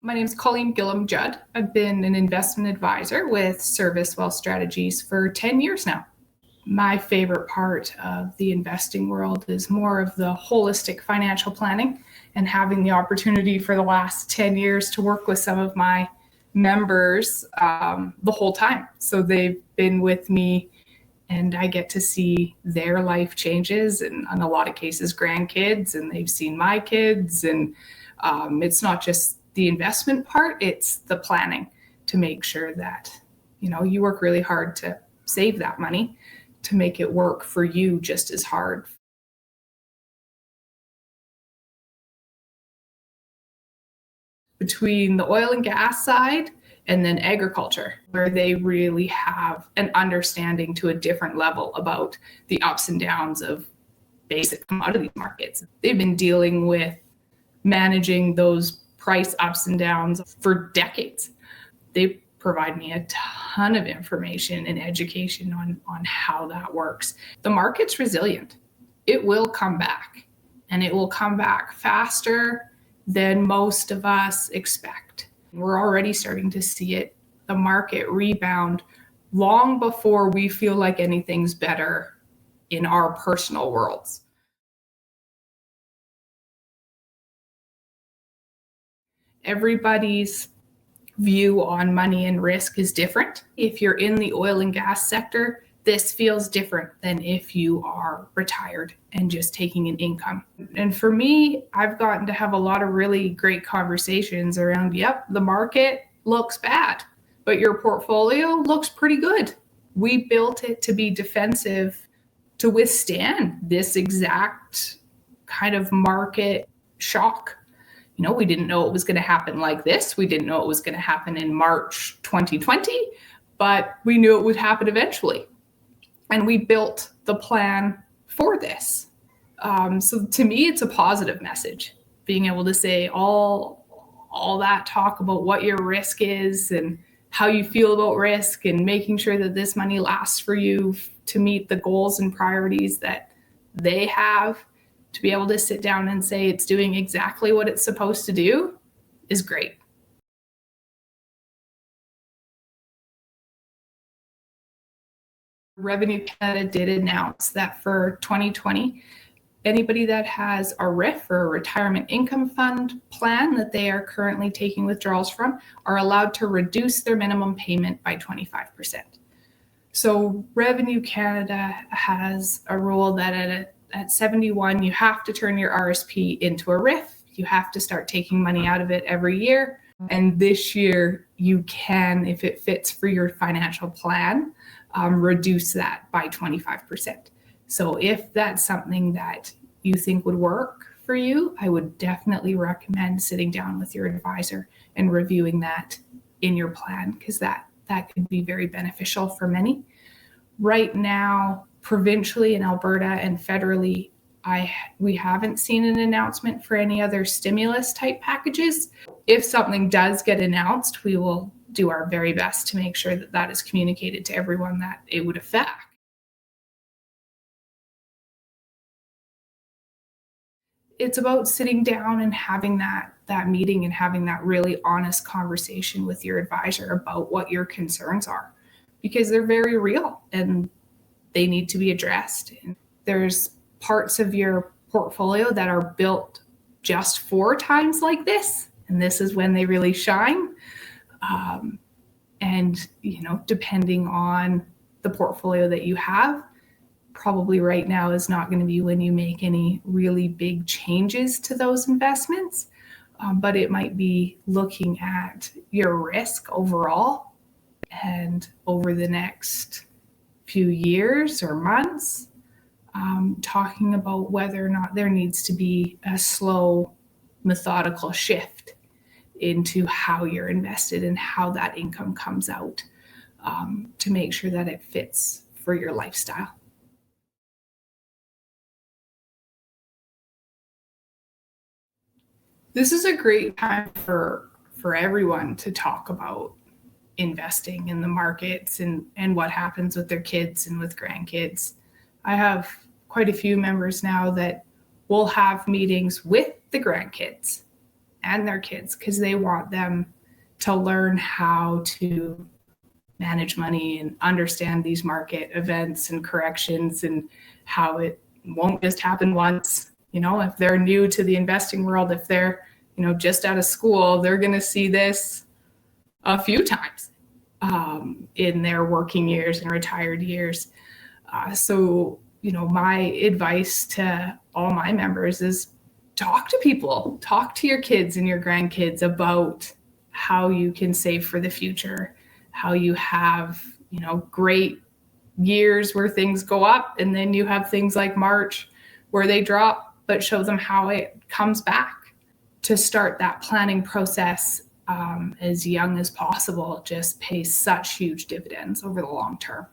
My name is Colleen Gillam-Judd. I've been an investment advisor with Servus Wealth Strategies for 10 years now. My favorite part of the investing world is more of the holistic financial planning and having the opportunity for the last 10 years to work with some of my members the whole time. So they've been with me and I get to see their life changes and in a lot of cases grandkids, and they've seen my kids. And it's not just the investment part, it's the planning to make sure that, you work really hard to save that money to make it work for you just as hard. Between the oil and gas side and then agriculture, where they really have an understanding to a different level about the ups and downs of basic commodity markets. They've been dealing with managing those price ups and downs for decades. They provide me a ton of information and education on how that works. The market's resilient. It will come back, and it will come back faster than most of us expect. We're already starting to see it, the market rebound long before we feel like anything's better in our personal worlds. Everybody's view on money and risk is different. If you're in the oil and gas sector, this feels different than if you are retired and just taking an income. And for me, I've gotten to have a lot of really great conversations around, the market looks bad, but your portfolio looks pretty good. We built it to be defensive to withstand this exact kind of market shock. We didn't know it was going to happen like this. We didn't know it was going to happen in March 2020, but we knew it would happen eventually. And we built the plan for this. So to me, it's a positive message, being able to say all that talk about what your risk is and how you feel about risk and making sure that this money lasts for you to meet the goals and priorities that they have. To be able to sit down and say it's doing exactly what it's supposed to do is great. Revenue Canada did announce that for 2020, anybody that has a RIF or a retirement income fund plan that they are currently taking withdrawals from are allowed to reduce their minimum payment by 25%. So Revenue Canada has a rule that at 71, you have to turn your RSP into a RIF. You have to start taking money out of it every year. And this year, you can, if it fits for your financial plan, reduce that by 25%. So if that's something that you think would work for you, I would definitely recommend sitting down with your advisor and reviewing that in your plan, because that could be very beneficial for many. Right now, provincially in Alberta and federally, we haven't seen an announcement for any other stimulus type packages. If something does get announced, we will do our very best to make sure that is communicated to everyone that it would affect. It's about sitting down and having that meeting and having that really honest conversation with your advisor about what your concerns are, because they're very real and they need to be addressed. And there's parts of your portfolio that are built just for times like this, and this is when they really shine. And depending on the portfolio that you have, probably right now is not going to be when you make any really big changes to those investments, but it might be looking at your risk overall and over the next few years or months, talking about whether or not there needs to be a slow, methodical shift into how you're invested and how that income comes out, to make sure that it fits for your lifestyle. This is a great time for everyone to talk about investing in the markets and what happens with their kids and with grandkids. I have quite a few members now that will have meetings with the grandkids and their kids, because they want them to learn how to manage money and understand these market events and corrections and how it won't just happen once. If they're new to the investing world, if they're, just out of school, they're going to see this a few times in their working years and retired years. So, my advice to all my members is talk to people, talk to your kids and your grandkids about how you can save for the future, how you have, great years where things go up, and then you have things like March where they drop, but show them how it comes back. To start that planning process as young as possible just pays such huge dividends over the long term.